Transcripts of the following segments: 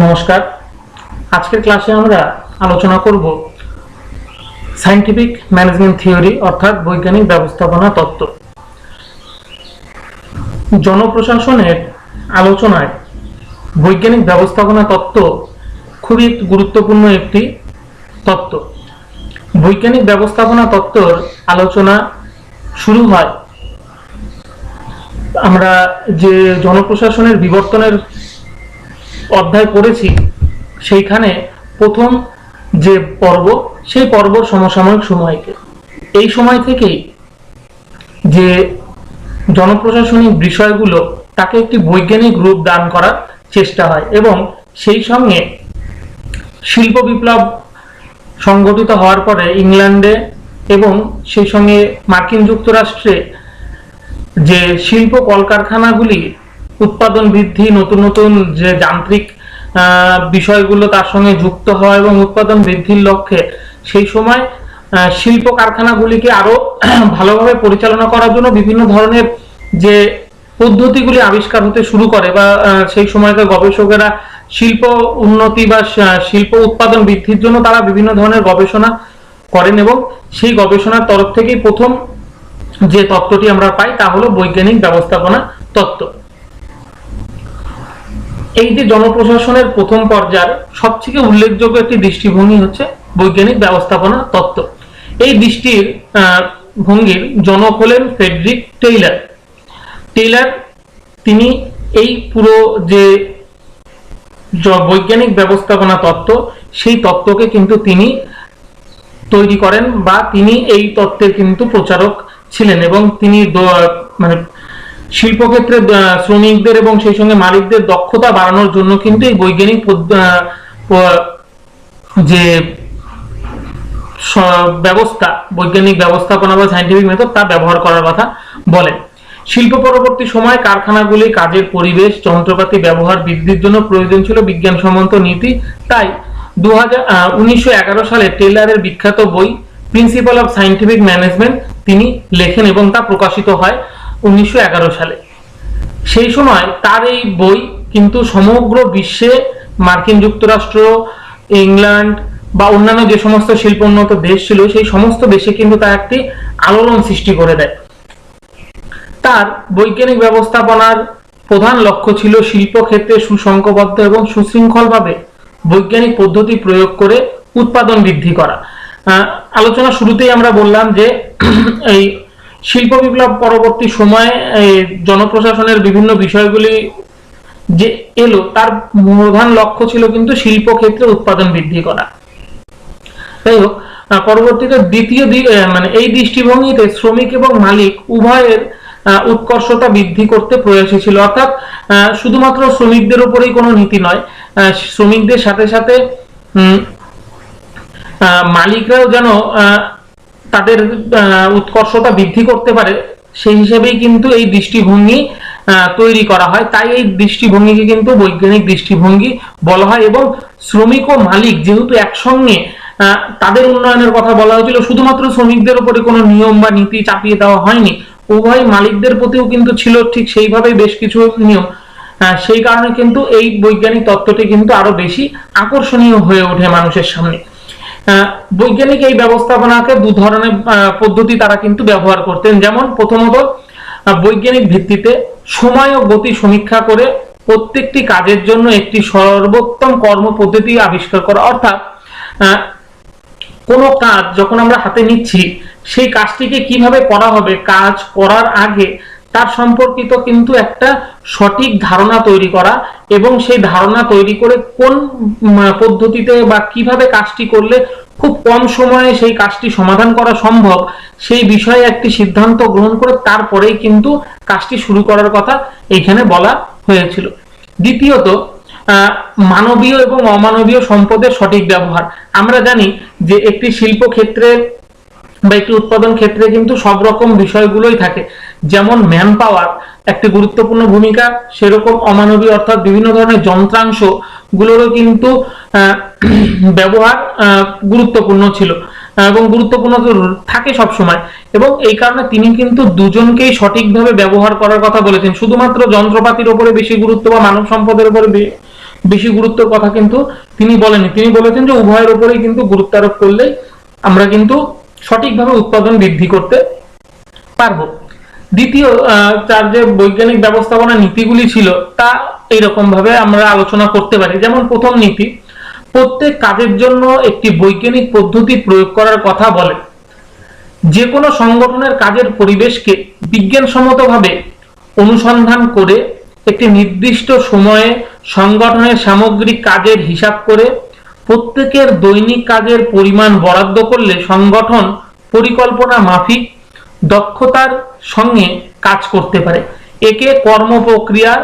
নমস্কার। আজকের ক্লাসে আমরা আলোচনা করব সায়েন্টিফিক ম্যানেজমেন্ট থিওরি অর্থাৎ বৈজ্ঞানিক ব্যবস্থাপনা তত্ত্ব। জনপ্রশাসনের আলোচনায় বৈজ্ঞানিক ব্যবস্থাপনা তত্ত্ব খুবই গুরুত্বপূর্ণ একটি তত্ত্ব। বৈজ্ঞানিক ব্যবস্থাপনা তত্ত্বর আলোচনা শুরু হয় আমরা যে জনপ্রশাসনের বিবর্তনের অধ্যায় পড়েছি, সেইখানে প্রথম যে পর্ব, সেই পর্ব সমসাময়িক সময়কে, এই সময় থেকেই যে জনপ্রশাসনিক বিষয়গুলো তাকে একটি বৈজ্ঞানিক রূপ দান করার চেষ্টা হয় এবং সেই সঙ্গে শিল্প বিপ্লব সংগঠিত হওয়ার পরে ইংল্যান্ডে এবং সেই সঙ্গে মার্কিন যুক্তরাষ্ট্রে যে শিল্প কলকারখানাগুলি উৎপাদন বৃদ্ধি, নতুন নতুন যে যান্ত্রিক বিষয়গুলো তার সঙ্গে যুক্ত হওয়া এবং উৎপাদন বৃদ্ধির লক্ষ্যে সেই সময় শিল্প কারখানাগুলিকে আরো ভালোভাবে পরিচালনা করার জন্য বিভিন্ন ধরনের যে পদ্ধতিগুলি আবিষ্কার হতে শুরু করে বা সেই সময়কার গবেষকেরা শিল্প উন্নতি বা শিল্প উৎপাদন বৃদ্ধির জন্য তারা বিভিন্ন ধরনের গবেষণা করেন এবং সেই গবেষণার তরফ থেকেই প্রথম যে তত্ত্বটি আমরা পাই তা হলো বৈজ্ঞানিক ব্যবস্থাপনা তত্ত্ব। এই যে জনপ্রশাসনের প্রথম পর্যায়ের সবথেকে উল্লেখযোগ্য একটি দৃষ্টিভঙ্গি হচ্ছে বৈজ্ঞানিক ব্যবস্থাপনা তত্ত্ব। এই দৃষ্টির ভঙ্গির জনক হলেন ফ্রেডরিক টেইলর। তিনি এই পুরো যে বৈজ্ঞানিক ব্যবস্থাপনা তত্ত্ব, সেই তত্ত্বকে কিন্তু তিনি তৈরি করেন বা তিনি এই তত্ত্বের কিন্তু প্রচারক ছিলেন এবং তিনি মানে শিল্পক্ষেত্রে শ্রমিকদের এবং সেই সঙ্গে মালিকদের দক্ষতা বাড়ানোর জন্য কিন্তু এই বৈজ্ঞানিক যে ব্যবস্থা, বৈজ্ঞানিক ব্যবস্থাপনা বা সায়েন্টিফিক মেথড তা ব্যবহার করার কথা বলেন। শিল্প পরবর্তী সময় কারখানাগুলি কাজের পরিবেশ, যন্ত্রপাতি ব্যবহার বৃদ্ধির জন্য প্রয়োজন ছিল বিজ্ঞানসম্মত নীতি। তাই 1911 সালে টেইলরের বিখ্যাত বই প্রিন্সিপাল অফ সায়েন্টিফিক ম্যানেজমেন্ট তিনি লেখেন এবং তা প্রকাশিত হয় 1911 সালে। সেই সময় তার এই বই কিন্তু সমগ্র বিশ্বে মার্কিন যুক্তরাষ্ট্র, ইংল্যান্ড বা অন্যান্য যে সমস্ত শিল্পোন্নত দেশ ছিল সেই সমস্ত দেশে কিন্তু তা একটি আলোড়ন সৃষ্টি করে দেয়। তার বৈজ্ঞানিক ব্যবস্থাপনার প্রধান লক্ষ্য ছিল শিল্পক্ষেত্রে সুসংঘবদ্ধ এবং সুশৃঙ্খলভাবে বৈজ্ঞানিক পদ্ধতি প্রয়োগ করে উৎপাদন বৃদ্ধি করা। আলোচনা শুরুতেই আমরা বললাম যে এই শিল্প বিপ্লব পরবর্তী সময়ে জনপ্রশাসনের বিভিন্ন বিষয়গুলি যে এলো তার প্রধান লক্ষ্য ছিল কিন্তু শিল্পক্ষেত্রে উৎপাদন বৃদ্ধি করা। যাই হোক, পরবর্তীতে মানে এই দৃষ্টিভঙ্গিতে শ্রমিক এবং মালিক উভয়ের উৎকর্ষতা বৃদ্ধি করতে প্রয়াসী ছিল, অর্থাৎ শুধুমাত্র শ্রমিকদের উপরেই কোনো নীতি নয়, শ্রমিকদের সাথে সাথে মালিকরাও যেন তাদের উৎকর্ষতা বৃদ্ধি করতে পারে সেই হিসেবেই কিন্তু এই দৃষ্টিভঙ্গি তৈরি করা হয়। তাই এই দৃষ্টিভঙ্গিকে কিন্তু বৈজ্ঞানিক দৃষ্টিভঙ্গি বলা হয় এবং শ্রমিক ও মালিক যেহেতু একসঙ্গে তাদের উন্নয়নের কথা বলা হয়েছিল, শুধুমাত্র শ্রমিকদের উপরে কোনো নিয়ম বা নীতি চাপিয়ে দেওয়া হয়নি, উভয় মালিকদের প্রতিও কিন্তু ছিল ঠিক সেইভাবেই বেশ কিছু নিয়ম। সেই কারণে কিন্তু এই বৈজ্ঞানিক তত্ত্বটি কিন্তু আরো বেশি আকর্ষণীয় হয়ে ওঠে মানুষের সামনে। বৈজ্ঞানিক এই ব্যবস্থাপনাকে দু ধরনের পদ্ধতি তারা কিন্তু ব্যবহার করতেন। যেমন প্রথমত বৈজ্ঞানিক ভিত্তিতে সময় ও গতি সমীক্ষা করে প্রত্যেকটি কাজের জন্য একটি সর্বোত্তম কর্ম পদ্ধতি আবিষ্কার করা, অর্থাৎ কোনো কাজ যখন আমরা হাতে নিচ্ছি সেই কাজটিকে কিভাবে করা হবে, কাজ করার আগে তার সম্পর্কিত কিন্তু একটা সঠিক ধারণা তৈরি করা এবং সেই ধারণা তৈরি করে কোন পদ্ধতিতে বা কিভাবে কাজটি করলে খুব কম সময়ে সেই কাজটি সমাধান করা সম্ভব সেই বিষয়ে একটি সিদ্ধান্ত গ্রহণ করে তারপরেই কিন্তু কাজটি শুরু করার কথা এইখানে বলা হয়েছিল। দ্বিতীয়ত মানবীয় এবং অমানবীয় সম্পদের সঠিক ব্যবহার। আমরা জানি যে একটি শিল্প ক্ষেত্রে বা একটি উৎপাদন ক্ষেত্রে কিন্তু সব রকম বিষয়গুলোই থাকে, যেমন ম্যান পাওয়ার একটি গুরুত্বপূর্ণ ভূমিকা, সেরকম অমানবীয় অর্থাৎ বিভিন্ন ধরনের যন্ত্রাংশ গুলোরও কিন্তু ব্যবহার গুরুত্বপূর্ণ ছিল এবং গুরুত্বপূর্ণ থাকে সব সময়, এবং এই কারণে তিনি কিন্তু দুজনকেই সঠিকভাবে ব্যবহার করার কথা বলেছেন। শুধুমাত্র যন্ত্রপাতির উপরে বেশি গুরুত্ব বা মানব সম্পদের উপরে বেশি গুরুত্বের কথা কিন্তু তিনি বলেননি। তিনি বলেছেন যে উভয়ের উপরেই কিন্তু গুরুত্ব আরোপ করলেই আমরা কিন্তু সঠিকভাবে উৎপাদন বৃদ্ধি করতে পারবো। দ্বিতীয় তার যে বৈজ্ঞানিক ব্যবস্থাপনা নীতিগুলি ছিল তা এইরকম ভাবে আমরা আলোচনা করতে পারি। যেমন প্রথম নীতি, প্রত্যেক কাজের জন্য একটি বৈজ্ঞানিক পদ্ধতি প্রয়োগ করার কথা বলে। যে কোনো সংগঠনের কাজের পরিবেশকে বিজ্ঞানসম্মতভাবে অনুসন্ধান করে একটি নির্দিষ্ট সময়ে সংগঠনের সামগ্রিক কাজের হিসাব করে প্রত্যেকের দৈনিক কাজের পরিমাণ বরাদ্দ করলে সংগঠন পরিকল্পনা মাফিক দক্ষতার সঙ্গে কাজ করতে পারে। একে কর্ম প্রক্রিয়ার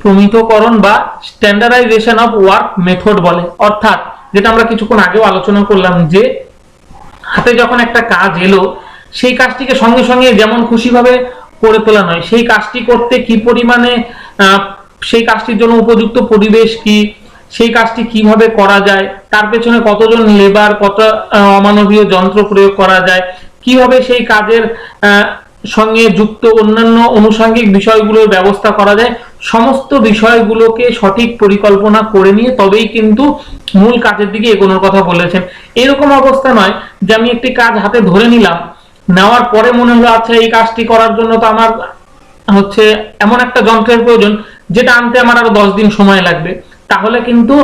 প্রমিতকরণ বা স্ট্যান্ডার্ডাইজেশন অফ ওয়ার্ক মেথড বলে। অর্থাৎ যেটা আমরা কিছুক্ষণ আগেও আলোচনা করলাম যে হাতে যখন একটা কাজ এলো সেই কাজটিকে সঙ্গে সঙ্গে যেমন খুশিভাবে করে তোলা নয়, সেই কাজটি করতে কি পরিমাণে সেই কাজটির জন্য উপযুক্ত পরিবেশ কি, সেই কাজটি কিভাবে করা যায়, তার পেছনে কতজন লেবার, কত অমানবীয় যন্ত্র প্রয়োগ করা যায়, কিভাবে সেই কাজের সঙ্গে যুক্ত অন্যান্য আনুষঙ্গিক বিষয়গুলোর ব্যবস্থা করা যায়, সমস্ত বিষয়গুলোকে সঠিক পরিকল্পনা করে নিয়ে তবেই কিন্তু মূল কাজের দিকে এগোনোর কথা বলেছেন। এরকম অবস্থা নয় যে আমি একটি কাজ হাতে ধরে নিলাম, নেওয়ার পরে মনে হলো আচ্ছা এই কাজটি করার জন্য তো আমার হচ্ছে এমন একটা যন্ত্রের প্রয়োজন যেটা আনতে আমার আরো 10 দিন সময় লাগবে, তাহলে কিন্তু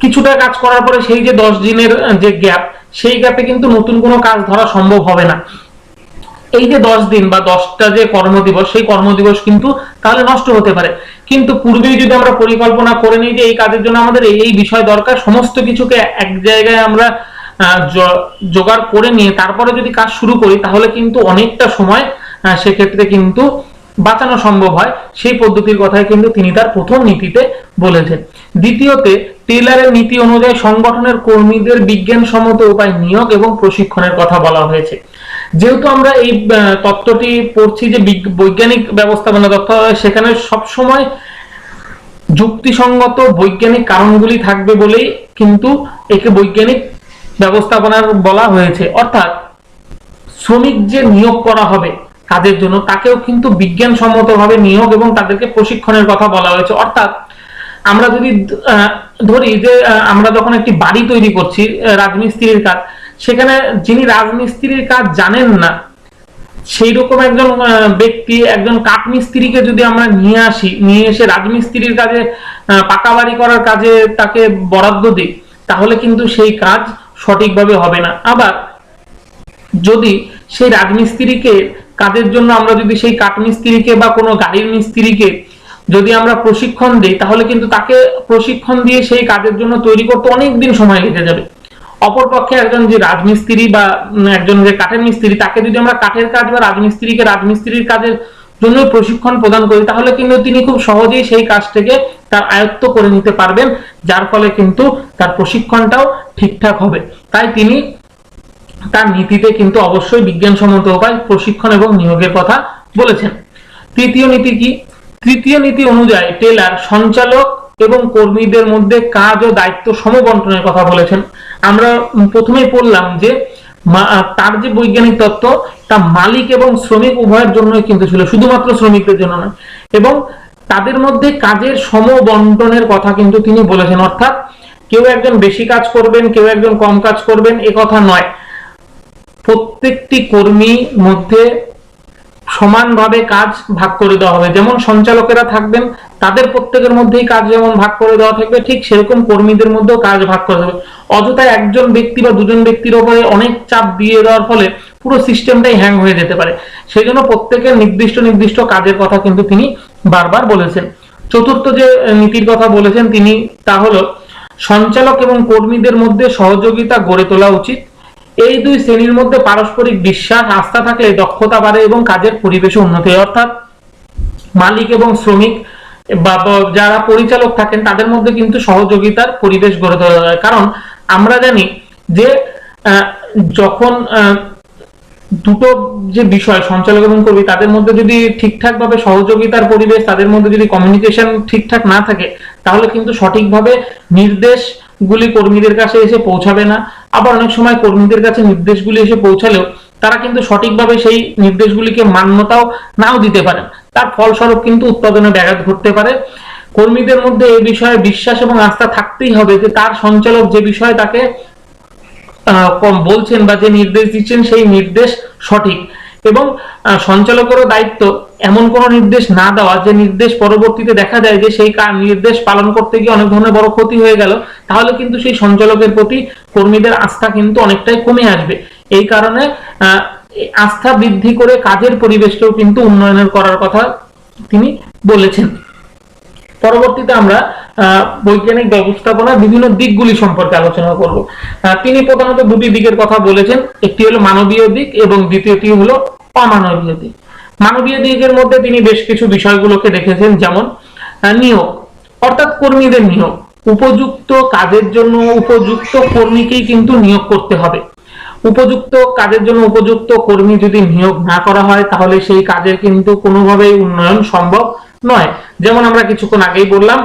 কিছুটা কাজ করার পরে সেই যে 10 দিনের যে গ্যাপ, সেই গ্যাপে কিন্তু নতুন কোনো কাজ ধরা সম্ভব হবে না। এই যে 10 দিন বা 10টা যে কর্মদিবস, সেই কর্মদিবস কিন্তু তাহলে নষ্ট হতে পারে। কিন্তু পূর্বেই যদি আমরা পরিকল্পনা করে নিই যে এই কাজের জন্য আমাদের এই বিষয় দরকার, সমস্ত কিছুকে এক জায়গায় আমরা জোগাড় করে নিয়ে তারপরে যদি কাজ শুরু করি তাহলে কিন্তু অনেকটা সময় সেক্ষেত্রে কিন্তু বাঁচানো সম্ভব হয়। সেই পদ্ধতির কথাই কিন্তু তিনি তার প্রথম নীতিতে বলেছেন। দ্বিতীয়তে টেইলারের নীতি অনুযায়ী সংগঠনের কর্মীদের বিজ্ঞানসম্মত উপায় নিয়োগ এবং প্রশিক্ষণের কথা বলা হয়েছে। যেহেতু আমরা এই তত্ত্বটি পড়ছি যে বৈজ্ঞানিক ব্যবস্থাপনা তত্ত্ব, সেখানে সবসময় যুক্তিসঙ্গত বৈজ্ঞানিক কারণগুলি থাকবে বলেই কিন্তু একে বৈজ্ঞানিক ব্যবস্থাপনার বলা হয়েছে। অর্থাৎ শ্রমিক যে নিয়োগ করা হবে কাজের জন্য তাকেও কিন্তু বিজ্ঞানসম্মতভাবে নিয়োগ এবং তাদেরকে প্রশিক্ষণের কথা বলা হয়েছে। অর্থাৎ আমরা যদি ধরি যে আমরা যখন একটি বাড়ি তৈরি করছি, রাজমিস্ত্রির কাজ, সেখানে যিনি রাজমিস্ত্রির কাজ জানেন না সেই রকম একজন ব্যক্তি, একজন কাঠমিস্ত্রিকে যদি আমরা নিয়ে এসে রাজমিস্ত্রির কাজে, পাকা বাড়ি করার কাজে তাকে বরাদ্দ দিই, তাহলে কিন্তু সেই কাজ সঠিকভাবে হবে না। আবার যদি সেই রাজমিস্ত্রিকে কাজের জন্য আমরা যদি সেই কাঠমিস্ত্রিকে বা কোনো গাড়ির মিস্ত্রিকে যদি আমরা প্রশিক্ষণ দিই, তাহলে কিন্তু তাকে প্রশিক্ষণ দিয়ে সেই কাজের জন্য তৈরি করতে অনেক দিন সময় লেগে যাবে। অপরপক্ষে একজন যে রাজমিস্ত্রি বা একজন যে কাঠের মিস্ত্রি, তাকে যদি আমরা কাঠের কাজ বা রাজমিস্ত্রিকে রাজমিস্ত্রির কাজের জন্য প্রশিক্ষণ প্রদান করি, তাহলে কিন্তু তিনি খুব সহজেই সেই কাজটাকে তার আয়ত্ত করে নিতে পারবেন, যার ফলে কিন্তু তার প্রশিক্ষণটাও ঠিকঠাক হবে। তাই তিনি তার নীতিতে কিন্তু অবশ্যই বিজ্ঞানসম্মত উপায় প্রশিক্ষণ এবং নিয়োগের কথা বলেছেন। তৃতীয় নীতি কি? তৃতীয় নীতি অনুযায়ী টেলার সঞ্চালক এবং কর্মীদের মধ্যে কাজ ও দায়িত্ব সমবন্টনের কথা বলেছেন। আমরা প্রথমেই পড়লাম যে তার যে বৈজ্ঞানিক তত্ত্ব তা মালিক এবং শ্রমিক উভয়ের জন্যই কিন্তু ছিল, শুধুমাত্র শ্রমিকদের জন্য নয়, এবং তাদের মধ্যে কাজের সমবন্টনের কথা কিন্তু তিনি বলেছেন। অর্থাৎ কেউ একজন বেশি কাজ করবেন, কেউ একজন কম কাজ করবেন, এ কথা নয়। প্রত্যেকটি কর্মীর মধ্যে সমানভাবে কাজ ভাগ করে দেওয়া হবে। যেমন সঞ্চালকেরা থাকবেন, তাদের প্রত্যেকের মধ্যেই কাজ যেমন ভাগ করে দেওয়া থাকবে, ঠিক সেরকম কর্মীদের মধ্যেও কাজ ভাগ করে দেবে। অযথা একজন ব্যক্তি বা দুজন ব্যক্তির উপরে অনেক চাপ দিয়ে দেওয়ার ফলে পুরো সিস্টেমটাই হ্যাং হয়ে যেতে পারে। সেই জন্য প্রত্যেকের নির্দিষ্ট নির্দিষ্ট কাজের কথা কিন্তু তিনি বারবার বলেছেন। চতুর্থ যে নীতির কথা বলেছেন তিনি, তা হলো সঞ্চালক এবং কর্মীদের মধ্যে সহযোগিতা গড়ে তোলা উচিত। এই দুই শ্রেণীর মধ্যে পারস্পরিক বিশ্বাস, আস্থা থাকলে দক্ষতা বাড়ে এবং কাজের পরিবেশে উন্নতি হয়। অর্থাৎ মালিক এবং শ্রমিক বা যারা পরিচালক থাকেন তাদের মধ্যে কিন্তু সহযোগিতার পরিবেশ গড়ে তোলা যায়। কারণ আমরা জানি যে যখন দুটো যে বিষয় সঞ্চালক এবং কর্মী, তাদের মধ্যে যদি ঠিকঠাক ভাবে সহযোগিতার পরিবেশ, তাদের মধ্যে যদি কমিউনিকেশন ঠিকঠাক না থাকে, তাহলে কিন্তু সঠিকভাবে নির্দেশগুলি কর্মীদের কাছে এসে পৌঁছাবে না। আবার অনেক সময় কর্মীদের কাছে নির্দেশগুলি এসে পৌঁছালেও তারা কিন্তু সঠিকভাবে সেই নির্দেশগুলিকে মান্যতাও নাও দিতে পারেন, তার ফলস্বরূপ কিন্তু উৎপাদনে ব্যাঘাত ঘটতে পারে। কর্মীদের মধ্যে এই বিষয়ে বিশ্বাস এবং আস্থা থাকতেই হবে যে তার সঞ্চালক যে বিষয়ে তাকে বলছেন বা যে নির্দেশ দিচ্ছেন সেই নির্দেশ সঠিক, এবং সঞ্চালকেরও দায়িত্ব এমন কোন নির্দেশ না দেওয়া যে নির্দেশ পরবর্তীতে দেখা যায় যে সেই নির্দেশ পালন করতে গিয়ে অনেক ধরনের বড় ক্ষতি হয়ে গেল, তাহলে কিন্তু সেই সঞ্চালকের প্রতি কর্মীদের আস্থা কিন্তু অনেকটাই কমে আসবে। এই কারণে আস্থা বৃদ্ধি করে কাজের পরিবেশকেও কিন্তু উন্নয়নের করার কথা তিনি বলেছেন। পরবর্তীতে আমরা বৈজ্ঞানিক ব্যবস্থাপনার বিভিন্ন দিকগুলি সম্পর্কে আলোচনা করব। তিনি প্রধানত দুটি দিকের কথা বলেছেন, একটি হলো মানবীয় দিক এবং দ্বিতীয়টি হলো অমানবীয় দিক। মানবীয় দিকের মধ্যে তিনি বেশ কিছু বিষয়গুলোকে দেখেছেন, যেমন নিয়োগ, অর্থাৎ কর্মীদের নিয়োগ। উপযুক্ত কাজের জন্য উপযুক্ত কর্মীকেই কিন্তু নিয়োগ করতে হবে। উপযুক্ত কাজের জন্য উপযুক্ত কর্মী যদি নিয়োগ না করা হয় তাহলে সেই কাজের কিন্তু কোনোভাবেই উন্নয়ন সম্ভব নয়। যেমন আমরা কিছুক্ষণ আগেই বললাম,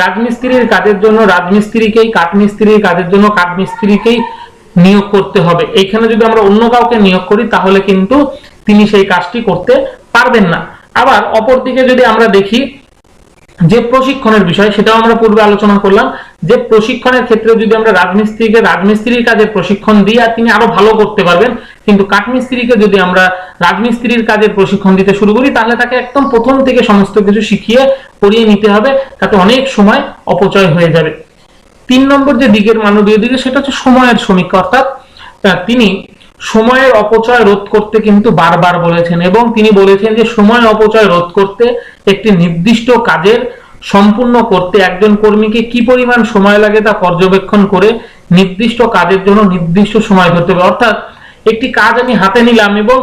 রাজমিস্ত্রির কাজের জন্য রাজমিস্ত্রিকেই, কাঠমিস্ত্রির কাজের জন্য কাঠমিস্ত্রিকেই নিয়োগ করতে হবে। এইখানে যদি আমরা অন্য কাউকে নিয়োগ করি তাহলে কিন্তু তিনি সেই কাজটি করতে পারবেন না। আবার অপরদিকে যদি আমরা দেখি যে প্রশিক্ষণের বিষয়, সেটাও আমরা পূর্বে আলোচনা করলাম যে প্রশিক্ষণের ক্ষেত্রে যদি আমরা রাজমিস্ত্রিকে রাজমিস্ত্রির কাজের প্রশিক্ষণ দিই আর তিনি আরো ভালো করতে পারবেন, কিন্তু কাঠমিস্ত্রিকে যদি আমরা রাজমিস্ত্রির কাজের প্রশিক্ষণ দিতে শুরু করি তাহলে তাকে একদম প্রথম থেকে সমস্ত কিছু শিখিয়ে পড়িয়ে নিতে হবে, তাতে অনেক সময় অপচয় হয়ে যাবে। 3 নম্বর যে দিকের মানবীয় দিকে, সেটা হচ্ছে সময়ের সমীক্ষা, অর্থাৎ তিনি সময়ের অপচয় রোধ করতে কিন্তু বারবার বলেছেন, এবং তিনি বলেছেন যে সময় অপচয় রোধ করতে একটি নির্দিষ্ট কাজের সম্পূর্ণ করতে একজন কর্মীকে কি পরিমাণ সময় লাগে তা পর্যবেক্ষণ করে নির্দিষ্ট কাজের জন্য নির্দিষ্ট সময় ধরতে হবে। অর্থাৎ একটি কাজ আমি হাতে নিলাম এবং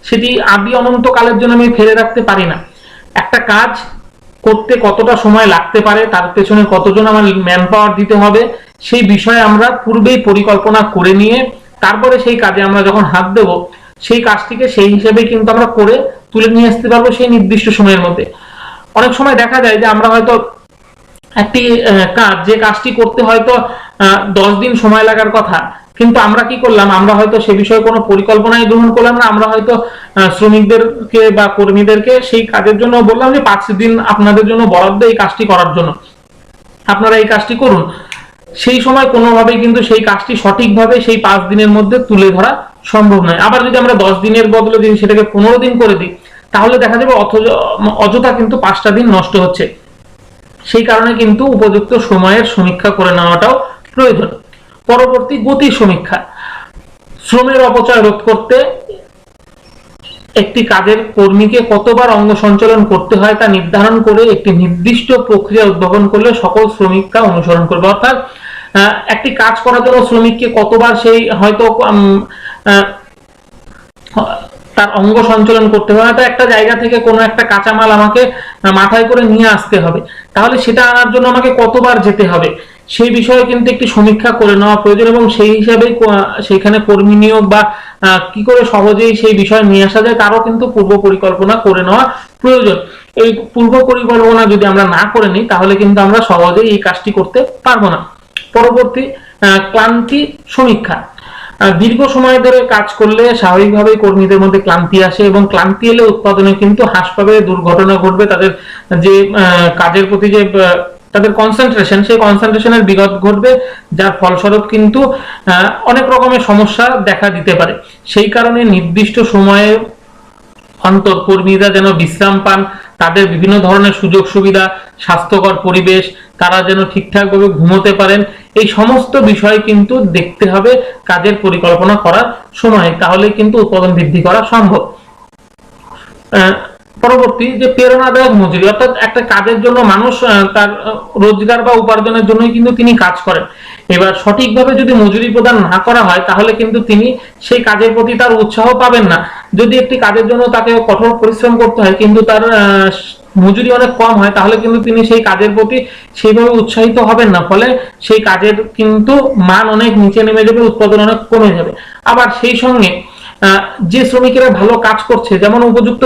সেটি আদি অনন্ত কালের জন্য আমি ফেলে রাখতে পারি না। একটা কাজ করতে কতটা সময় লাগতে পারে, তার পেছনে কতজন আমার ম্যান পাওয়ার দিতে হবে, সেই বিষয়ে আমরা পূর্বেই পরিকল্পনা করে নিয়ে তারপরে সেই কাজে আমরা যখন হাত দেব সেই কাজটিকে সেই হিসেবে কিন্তু আমরা করে তুলে নিয়ে আসতে পারবো সেই নির্দিষ্ট সময়ের মধ্যে। অনেক সময় দেখা যায় যে আমরা হয়তো একটি কাজ, যে কাজটি করতে হয়তো 10 দিন সময় লাগার কথা, কিন্তু আমরা কি করলাম, আমরা হয়তো সে বিষয়ে কোনো পরিকল্পনাই গ্রহণ করলাম না। আমরা হয়তো শ্রমিকদেরকে বা কর্মীদেরকে সেই কাজের জন্য বললাম যে 5 দিন আপনাদের জন্য বরাদ্দ এই কাজটি করার জন্য, আপনারা এই কাজটি করুন। সেই সময় কোনোভাবেই কিন্তু সেই কাজটি সঠিকভাবে সেই 5 দিনের মধ্যে তুলে ধরা সম্ভব নয়। আবার যদি আমরা 10 দিনের বদলে যদি সেটাকে 15 দিন করে দিই তাহলে দেখা যাবে অযথা কিন্তু 5টা দিন নষ্ট হচ্ছে। সেই কারণে কিন্তু উপযুক্ত সময়ের সমীক্ষা করে নেওয়াটাও প্রয়োজন। পরবর্তী গতি সমীক্ষা, শ্রমের অপচয় রোধ করতে একটি কাজের কর্মীকে কতবার অঙ্গ সঞ্চালন করতে হয় তা নির্ধারণ করে একটি নির্দিষ্ট প্রক্রিয়া উদ্ভাবন করলে সকল শ্রমিকরা অনুসরণ করবে। অর্থাৎ একটি কাজ করার জন্য শ্রমিককে কতবার সেই হয়তো তার অঙ্গ সঞ্চালন করতে হবে, হয়তো একটা জায়গা থেকে কোনো একটা কাঁচামাল আমাকে মাথায় করে নিয়ে আসতে হবে, তাহলে সেটা আনার জন্য আমাকে কতবার যেতে হবে সেই বিষয়ে কিন্তু একটি সমীক্ষা করে নেওয়া প্রয়োজন, এবং সেই হিসাবেই সেখানে কর্মী নিয়োগ বা কি করে সহজেই সেই বিষয় নিয়ে আসা যায় তারও কিন্তু পূর্ব পরিকল্পনা করে নেওয়া প্রয়োজন। এই পূর্ব পরিকল্পনা যদি আমরা না করে নিই তাহলে কিন্তু আমরা সহজেই এই কাজটি করতে পারবো না। পরবর্তী ক্লান্তি সমীক্ষা, দীর্ঘ সময় ধরে কাজ করলে স্বাভাবিকভাবেই কর্মীদের মধ্যে ক্লান্তি আসে, এবং ক্লান্তি এলে উৎপাদনে কিন্তু হ্রাস পাবে, দুর্ঘটনা ঘটবে, তাদের যে কাজের প্রতি যে তাদের কনসেন্ট্রেশন, সেই কনসেন্ট্রেশনের বিঘাত ঘটবে, যার ফলস্বরূপ কিন্তু অনেক রকমের সমস্যা দেখা দিতে পারে। সেই কারণে নির্দিষ্ট সময়ে অন্তর কর্মীরা যেন বিশ্রাম পান, তাদের বিভিন্ন ধরনের সুযোগ সুবিধা, স্বাস্থ্যকর পরিবেশ, তারা যেন ঠিকঠাকভাবে ঘুমোতে পারেন, এই সমস্ত বিষয় কিন্তু দেখতে হবে কাজের পরিকল্পনা করার সময়, তাহলে কিন্তু উৎপাদন বৃদ্ধি করা সম্ভব। পরবর্তী যে প্রেরণাদায়ক মজুরি, অর্থাৎ একটা কাজের জন্য মানুষ তার রোজগার বা উপার্জনের জন্যই কিন্তু তিনি কাজ করেন। এবার সঠিকভাবে যদি মজুরি প্রদান না করা হয় তাহলে কিন্তু তিনি সেই কাজের প্রতি তার উৎসাহ পাবেন না। যদি একটি কাজের জন্য তাকে কঠোর পরিশ্রম করতে হয় কিন্তু তার মজুরি অনেক কম হয় তাহলে কিন্তু তিনি সেই কাজের প্রতি সেইভাবে উৎসাহিত হবেন না, ফলে সেই কাজের কিন্তু মান অনেক নিচে নেমে যাবে, উৎপাদন অনেক কমে যাবে। আবার সেই সঙ্গে যে শ্রমিকেরা ভালো কাজ করছে, যেমন উপযুক্ত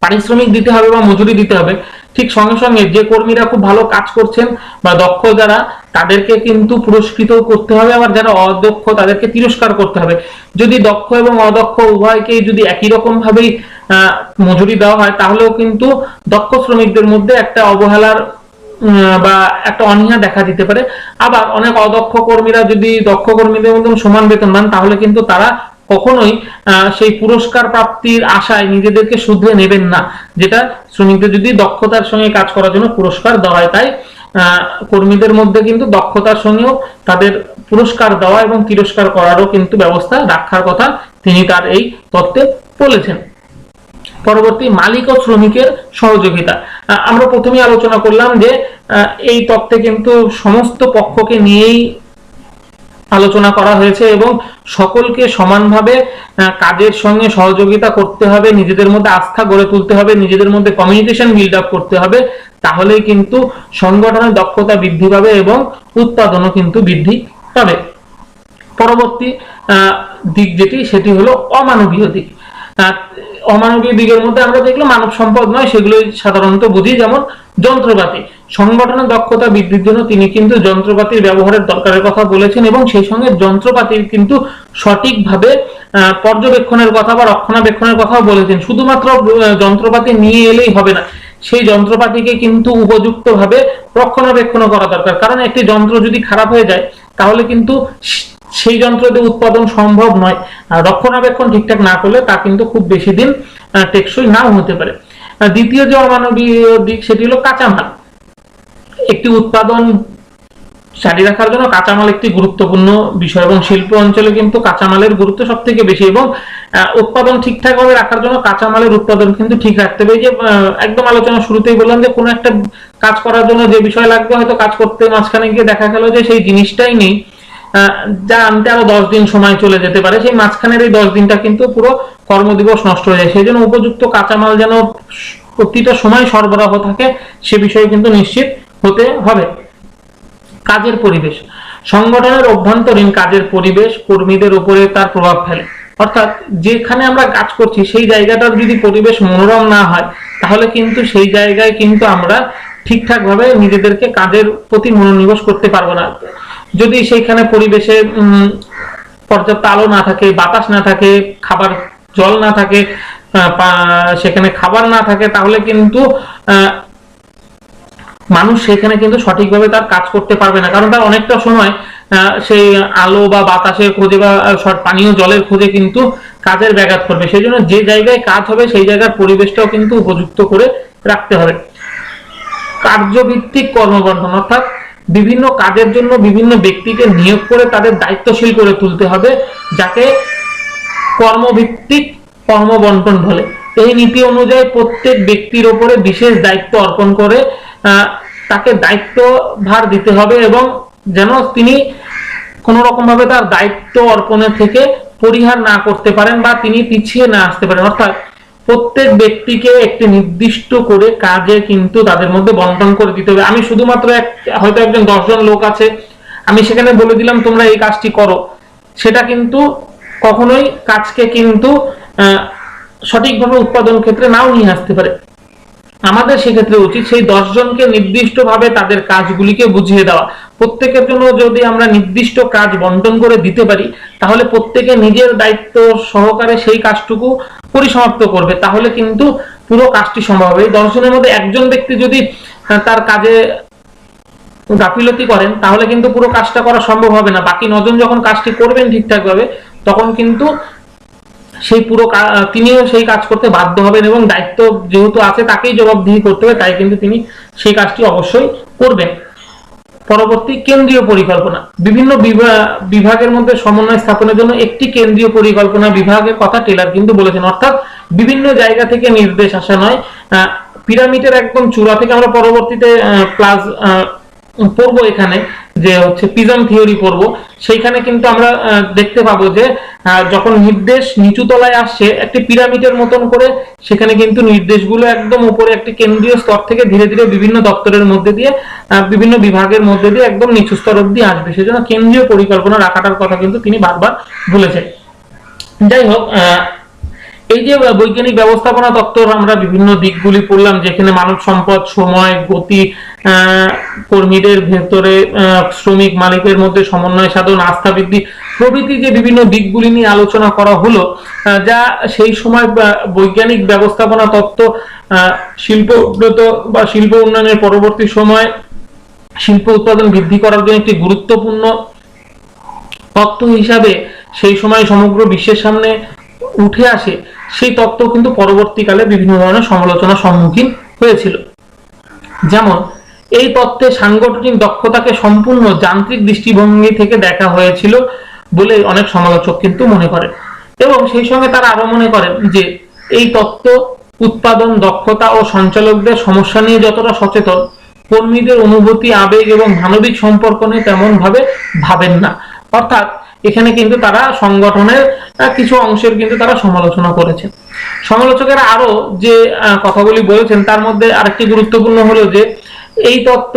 পারিশ্রমিক দিতে হবে বা মজুরি দিতে হবে, ঠিক সঙ্গে সঙ্গে যে কর্মীরা খুব ভালো কাজ করছেন বা দক্ষ যারা, তাদেরকে কিন্তু পুরস্কৃত করতে হবে, আবার যারা অদক্ষ তাদেরকে তিরস্কার করতে হবে। যদি দক্ষ এবং অদক্ষ উভয়কেই যদি একই রকম ভাবেই মজুরি দেওয়া হয়, তাহলেও কিন্তু দক্ষ শ্রমিকদের মধ্যে একটা অবহেলার বা একটা অনীহা দেখা দিতে পারে। আবার অনেক অদক্ষ কর্মীরা যদি দক্ষ কর্মীদের মধ্যে সমান বেতন পান, তাহলে কিন্তু তারা কখনোই সেই পুরস্কার প্রাপ্তির আশায় নিজেদেরকে শুধরে নেবেন না, যেটা শ্রমিকদের যদি দক্ষতার সঙ্গে কাজ করার জন্য পুরস্কার দেওয়া হয়। তাই কর্মীদের মধ্যে কিন্তু দক্ষতার সঙ্গেও তাদের পুরস্কার দেওয়া এবং তিরস্কার করারও কিন্তু ব্যবস্থা রাখার কথা তিনি তার এই তত্ত্বে বলেছেন। পরবর্তী, মালিক ও শ্রমিকের সহযোগিতা। আমরা প্রথমেই আলোচনা করলাম যে এই তত্ত্বে কিন্তু সমস্ত পক্ষকে নিয়েই আলোচনা করা হয়েছে এবং সকলকে সমানভাবে কাজের সঙ্গে সহযোগিতা করতে হবে, নিজেদের মধ্যে আস্থা গড়ে তুলতে হবে, নিজেদের মধ্যে কমিউনিকেশন বিল্ড আপ করতে হবে, তাহলেই কিন্তু সংগঠনের দক্ষতা বৃদ্ধি পাবে এবং উৎপাদনও কিন্তু বৃদ্ধি পাবে। পরবর্তী দিক যেটি, সেটি হলো অমানবীয় দিক। অমানবীয় দিকের মধ্যে আমরা যেগুলো মানব সম্পদ নয় সেগুলোই সাধারণত বুঝি, যেমন যন্ত্রপাতি। সংগঠনের দক্ষতা বৃদ্ধির জন্য তিনি কিন্তু যন্ত্রপাতির ব্যবহারের দরকারের কথা বলেছেন এবং সেই সঙ্গে যন্ত্রপাতির কিন্তু সঠিকভাবে পর্যবেক্ষণের কথা বা রক্ষণাবেক্ষণের কথাও বলেছেন। শুধুমাত্র যন্ত্রপাতি নিয়ে এলেই হবে না, সেই যন্ত্রপাতিকে কিন্তু উপযুক্তভাবে রক্ষণাবেক্ষণ করা দরকার। কারণ একটি যন্ত্র যদি খারাপ হয়ে যায় তাহলে কিন্তু সেই যন্ত্র দিয়ে উৎপাদন সম্ভব নয়, আর রক্ষণাবেক্ষণ ঠিকঠাক না করলে তা কিন্তু খুব বেশি দিন টেকসই নাও হতে পারে। দ্বিতীয় যে অমানবীয় দিক, সেটি হলো কাঁচামাল। একটি উৎপাদন জারি রাখার জন্য কাঁচামাল একটি গুরুত্বপূর্ণ বিষয় এবং শিল্প অঞ্চলে কিন্তু কাঁচামালের গুরুত্ব সব থেকে বেশি এবং উৎপাদন ঠিকঠাক ভাবে রাখার জন্য কাঁচামালের উৎপাদন কিন্তু ঠিক রাখতে হবে। যে একদম আলোচনা শুরুতেই বললাম যে কোনো একটা কাজ করার জন্য যে বিষয় লাগবে, হয়তো কাজ করতে মাঝখানে গিয়ে দেখা গেল যে সেই জিনিসটাই নেই, যা আনতে আরো 10 দিন সময় চলে যেতে পারে, সেই মাঝখানের এই 10 দিনটা কিন্তু পুরো কর্মদিবস নষ্ট হয়ে যায়। সেই জন্য উপযুক্ত কাঁচামাল যেন প্রতিটা সময় সরবরাহ থাকে সে বিষয়ে কিন্তু নিশ্চিত হতে হবে। কাজের পরিবেশ। সংগঠনের অভ্যন্তরীণ কাজের পরিবেশ কর্মীদের উপরে তার প্রভাব ফেলে। অর্থাৎ যেখানে আমরা কাজ করছি সেই জায়গাটার যদি পরিবেশ মনোরম না হয়, তাহলে কিন্তু সেই জায়গায় কিন্তু আমরা ঠিকঠাক ভাবে নিজেদেরকে কাজের প্রতি মনোনিবেশ করতে পারবো না। যদি সেইখানে পরিবেশে পর্যাপ্ত আলো না থাকে, বাতাস না থাকে, খাবার জল না থাকে, সেখানে খাবার না থাকে, তাহলে কিন্তু মানুষ সেখানে কিন্তু সঠিকভাবে তার কাজ করতে পারবে না। কারণ তার অনেকটা সময় সেই আলো বা বাতাসের খোঁজে বা পানীয় জলের খোঁজে কিন্তু কাজের ব্যাঘাত করবে। সেই জন্য যে জায়গায় কাজ হবে সেই জায়গার পরিবেশটাও কিন্তু উপযুক্ত করে রাখতে হবে। কার্যভিত্তিক কর্মবন্টন, অর্থাৎ বিভিন্ন কাজের জন্য বিভিন্ন ব্যক্তিকে নিয়োগ করে তাদের দায়িত্বশীল করে তুলতে হবে, যাকে কর্মভিত্তিক কর্মবন্টন বলে। এই নীতি অনুযায়ী প্রত্যেক ব্যক্তির উপরে বিশেষ দায়িত্ব অর্পণ করে তাকে দায়িত্ব ভার দিতে হবে এবং যেন তিনি কোনো রকম ভাবে তার দায়িত্ব অর্পণের থেকে পরিহার না করতে পারেন বা তিনি পিছিয়ে না আসতে পারেন। অর্থাৎ প্রত্যেক ব্যক্তিকে একটি নির্দিষ্ট করে কাজে কিন্তু তাদের মধ্যে বন্টন করে দিতে হবে। আমি শুধুমাত্র হয়তো একজন 10 জন লোক আছে, আমি সেখানে বলে দিলাম তোমরা এই কাজটি করো, সেটা কিন্তু কখনোই কাজকে কিন্তু সঠিকভাবে উৎপাদন ক্ষেত্রে নাও নিয়ে আসতে পারে। আমাদের সেক্ষেত্রে উচিত সেই 10 জনকে নির্দিষ্টভাবে তাদের কাজগুলিকে বুঝিয়ে দেওয়া। প্রত্যেকের জন্য যদি আমরা নির্দিষ্ট কাজ বন্টন করে দিতে পারি, তাহলে প্রত্যেকে নিজের দায়িত্ব সহকারে সেই কাজটুকু পরিসমাপ্ত করবে, তাহলে কিন্তু পুরো কাজটি সম্ভব হবে। 10 জনের মধ্যে একজন ব্যক্তি যদি তার কাজে গাফিলতি করেন, তাহলে কিন্তু পুরো কাজটা করা সম্ভব হবে না। বাকি 9 জন যখন কাজটি করবেন ঠিকঠাক ভাবে, তখন কিন্তু সেই পুরো তিনিও সেই কাজ করতে বাধ্য হবেন এবং দায়িত্ব যেহেতু আছে তাকেই জবাবদিহি করতে হবে, তাই কিন্তু তিনি সেই কাজটি অবশ্যই করবেন। পরবর্তী, কেন্দ্রীয় পরিকল্পনা। বিভিন্ন বিভাগের মধ্যে সমন্বয় স্থাপনের জন্য একটি কেন্দ্রীয় পরিকল্পনা বিভাগের কথা টেলার কিন্তু বলেছেন। অর্থাৎ বিভিন্ন জায়গা থেকে নির্দেশ আসা নয়, পিরামিডের একদম চূড়া থেকে আমরা পরবর্তীতে ক্লাস পড়বো এখানে যে হচ্ছে প্রিজম থিওরি পড়বো, সেইখানে কিন্তু আমরা দেখতে পাবো যে যখন নির্দেশ নিচু তলায় আসছে একটি পিরামিডের মতন করে, সেখানে কিন্তু নির্দেশগুলো একদম উপরে একটি কেন্দ্রীয় স্তর থেকে ধীরে ধীরে বিভিন্ন দপ্তরের মধ্যে দিয়ে বিভিন্ন বিভাগের মধ্যে দিয়ে একদম নিচু স্তর অব্দি আসবে। সেজন্য কেন্দ্রীয় পরিকল্পনা রাখাটার কথা কিন্তু তিনি বারবার বলেছেন। যাই হোক, এই যে বৈজ্ঞানিক ব্যবস্থাপনা তত্ত্বর আমরা বিভিন্ন দিকগুলি পড়লাম, যেখানে মানব সম্পদ, সময়, গতি, কর্মীদের ভেতরে শ্রমিক মালিকের মধ্যে সমন্বয় সাধন, আস্থা বৃদ্ধি, প্রভৃতি যে বিভিন্ন দিকগুলি নিয়ে আলোচনা করা হলো, যা সেই সময় বৈজ্ঞানিক ব্যবস্থাপনা তত্ত্ব শিল্প উন্নত বা শিল্প উন্নয়নের পরবর্তী সময় শিল্প উৎপাদন বৃদ্ধি করার জন্য একটি গুরুত্বপূর্ণ তত্ত্ব হিসাবে সেই সময় সমগ্র বিশ্বের সামনে উঠে আসে, সেই তত্ত্ব কিন্তু পরবর্তীকালে বিভিন্ন ধরনের সমালোচনার সম্মুখীন হয়েছিল। যেমন এই তত্ত্বে সাংগঠনিক দক্ষতাকে সম্পূর্ণ যান্ত্রিক দৃষ্টিভঙ্গি থেকে দেখা হয়েছিল বলে অনেক সমালোচক কিন্তু মনে করেন, এবং সেই সঙ্গে তারা আরো মনে করেন যে এই তত্ত্ব উৎপাদন দক্ষতা ও সঞ্চালকদের সমস্যা নিয়ে যতটা সচেতন, কর্মীদের অনুভূতি আবেগ এবং মানবিক সম্পর্ক নিয়ে তেমন ভাবে ভাবেন না। অর্থাৎ এখানে কিন্তু তারা সংগঠনের কিছু অংশের কিন্তু তারা সমালোচনা করেছেন। সমালোচকেরা আরো যে কথাগুলি বলেছেন তার মধ্যে আরেকটি গুরুত্বপূর্ণ হলো যে এই তত্ত্ব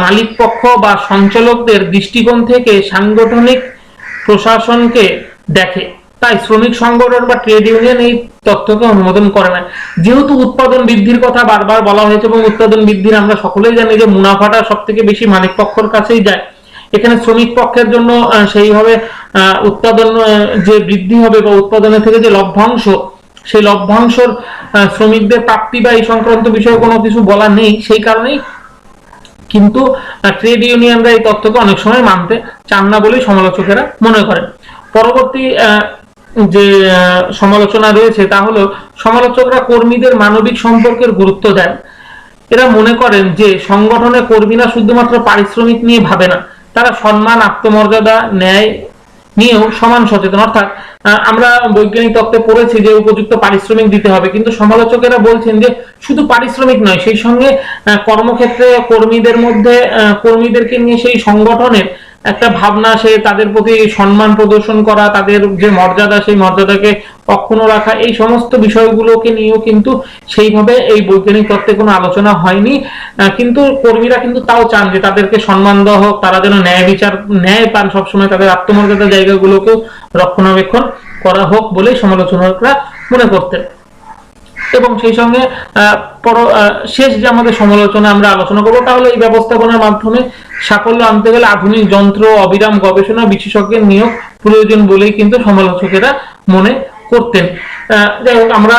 মালিক পক্ষ বা সঞ্চালকদের দৃষ্টিকোণ থেকে সাংগঠনিক প্রশাসনকে দেখে, তাই শ্রমিক সংগঠন বা ট্রেড ইউনিয়ন এই তত্ত্বকে অনুমোদন করে না। যেহেতু উৎপাদন বৃদ্ধির কথা বারবার বলা হয়েছে এবং উৎপাদন বৃদ্ধির আমরা সকলেই জানি যে মুনাফাটা সব থেকে বেশি মালিক পক্ষের কাছেই যায়, এখানে শ্রমিক পক্ষের জন্য সেইভাবে উৎপাদন যে বৃদ্ধি হবে বা উৎপাদনের থেকে যে লভ্যাংশ, সেই লভ্যাংশর শ্রমিকদের প্রাপ্তি বা এই সংক্রান্ত বিষয়ে কোনো কিছু বলা নেই। সেই কারণেই কিন্তু ট্রেড ইউনিয়নরা এই তত্ত্বকে অনেক সময় মানতে চান না বলেই সমালোচকেরা মনে করেন। পরবর্তী যে সমালোচনা রয়েছে তা হলো সমালোচকরা কর্মীদের মানবিক সম্পর্কের গুরুত্ব দেন। এরা মনে করেন যে সংগঠনে কর্মীরা শুধুমাত্র পারিশ্রমিক নিয়ে ভাবে না, তারা সম্মান, আত্মমর্যাদা, ন্যায় নিয়েও সমান সচেতন। অর্থাৎ আমরা বৈজ্ঞানিক তত্ত্বে পড়েছি যে উপযুক্ত পারিশ্রমিক দিতে হবে, কিন্তু সমালোচকেরা বলছেন যে শুধু পারিশ্রমিক নয়, সেই সঙ্গে কর্মক্ষেত্রে কর্মীদের মধ্যে কর্মীদেরকে নিয়ে সেই সংগঠনের একটা ভাবনা, সে তাদের প্রতি সম্মান প্রদর্শন করা, তাদের যে মর্যাদা সেই মর্যাদাকে অক্ষুণ্ণ রাখা, এই সমস্ত বিষয়গুলোকে নিয়েও কিন্তু সেইভাবে এই বৈজ্ঞানিক তত্ত্বে কোনো আলোচনা হয়নি। কিন্তু কর্মীরা কিন্তু তাও চান যে তাদেরকে সম্মান দেওয়া হোক, তারা যেন ন্যায় পান, সবসময় তাদের আত্মমর্যাদার জায়গাগুলোকেও রক্ষণাবেক্ষণ করা হোক বলেই সমালোচকরা মনে করতেন। এবং সেই সঙ্গে শেষ যে আমাদের সমালোচনা আমরা আলোচনা করবো তাহলে এই ব্যবস্থাপনার মাধ্যমে সাফল্য আনতে গেলে আধুনিক যন্ত্র, অবিরাম গবেষণা, বিশেষজ্ঞের নিয়োগ প্রয়োজন বলেই কিন্তু সমালোচকেরা মনে করতেন। যাই হোক, আমরা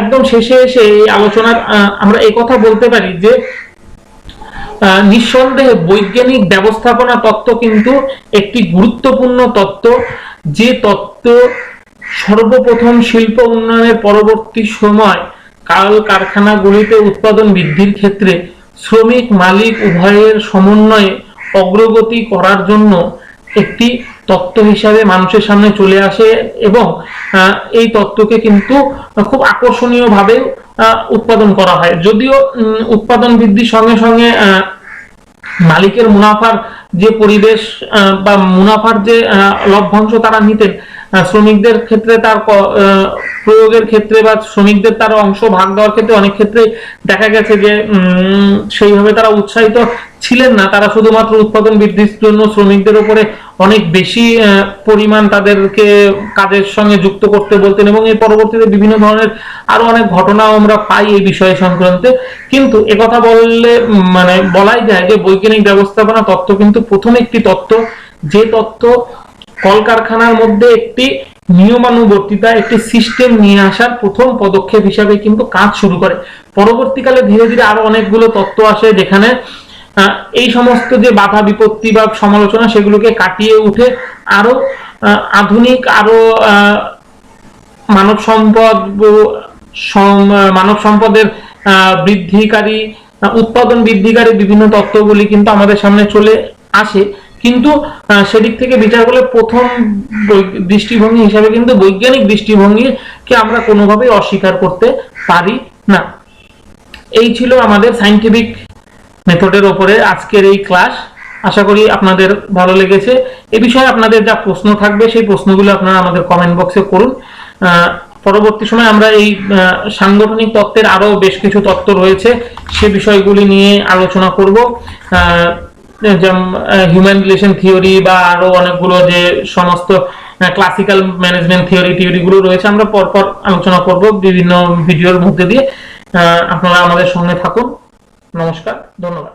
একদম শেষে এসে এই আলোচনার আমরা এই কথা বলতে পারি যে নিঃসন্দেহে বৈজ্ঞানিক ব্যবস্থাপনা তত্ত্ব কিন্তু একটি গুরুত্বপূর্ণ তত্ত্ব, যে তত্ত্ব সর্বপ্রথম শিল্প উন্নয়নের পরবর্তী সময় কারখানাগুলিতে উৎপাদন বৃদ্ধির ক্ষেত্রে শ্রমিক মালিক উভয়ের সমন্বয়ে অগ্রগতি করার জন্য একটি তত্ত্ব হিসাবে মানুষের সামনে চলে আসে, এবং এই তত্ত্বকে কিন্তু খুব আকর্ষণীয় ভাবে উৎপাদন করা হয়। যদিও উৎপাদন বৃদ্ধির সঙ্গে সঙ্গে মালিকের মুনাফার যে পরিবেশ বা মুনাফার যে লভ্যাংশ তারা নিতেন, শ্রমিকদের ক্ষেত্রে তার প্রয়োগের ক্ষেত্রে বা শ্রমিকদের তার অংশ ভাগ দেওয়ার ক্ষেত্রে অনেক ক্ষেত্রে দেখা গেছে যে সেইভাবে তারা উৎসাহিত ছিলেন না। তারা শুধুমাত্র উৎপাদন বৃদ্ধির জন্য শ্রমিকদের উপরে অনেক বেশি পরিমাণ তাদেরকে কাজের সঙ্গে যুক্ত করতে বলতেন, এবং এর পরবর্তীতে বিভিন্ন ধরনের আরো অনেক ঘটনাও আমরা পাই এই বিষয় সংক্রান্তে। কিন্তু একথা বললে মানে বলাই যায় যে বৈজ্ঞানিক ব্যবস্থাপনা তত্ত্ব কিন্তু প্রথম একটি তত্ত্ব, যে তত্ত্ব কলকারখানার মধ্যে একটি নিয়মানুবর্তিতা, একটি সিস্টেম নিয়ে আসার প্রথম পদক্ষেপ হিসাবে কিন্তু কাজ শুরু করে। পরবর্তীকালে ধীরে ধীরে আরো অনেকগুলো তত্ত্ব আসে যেখানে এই সমস্ত যে বাধা বিপত্তি বা সমালোচনা সেগুলোকে কাটিয়ে উঠে আরো আধুনিক, আরো মানব সম্পদের বৃদ্ধিকারী, উৎপাদন বৃদ্ধিকারী বিভিন্ন তত্ত্বগুলি কিন্তু আমাদের সামনে চলে আসে। কিন্তু সেদিক থেকে বিচার করলে প্রথম দৃষ্টিভঙ্গি হিসাবে কিন্তু বৈজ্ঞানিক দৃষ্টিভঙ্গিকে আমরা কোনোভাবেই অস্বীকার করতে পারি না। এই ছিল আমাদের সায়েন্টিফিক মেথডের উপরে আজকের এই ক্লাস। আশা করি আপনাদের ভালো লেগেছে। এ বিষয়ে আপনাদের যা প্রশ্ন থাকবে সেই প্রশ্নগুলো আপনারা আমাদের কমেন্ট বক্সে করুন। পরবর্তী সময় আমরা এই সাংগঠনিক তত্ত্বের আরো বেশ কিছু তত্ত্ব রয়েছে, সে বিষয়গুলি নিয়ে আলোচনা করব। যেমন হিউম্যান রিলেশন থিওরি বা আরো অনেকগুলো যে সমস্ত ক্লাসিক্যাল ম্যানেজমেন্ট থিওরিগুলো রয়েছে, আমরা পরপর আলোচনা করব বিভিন্ন ভিডিওর মধ্যে দিয়ে। আপনারা আমাদের সঙ্গে থাকুন। নমস্কার, ধন্যবাদ।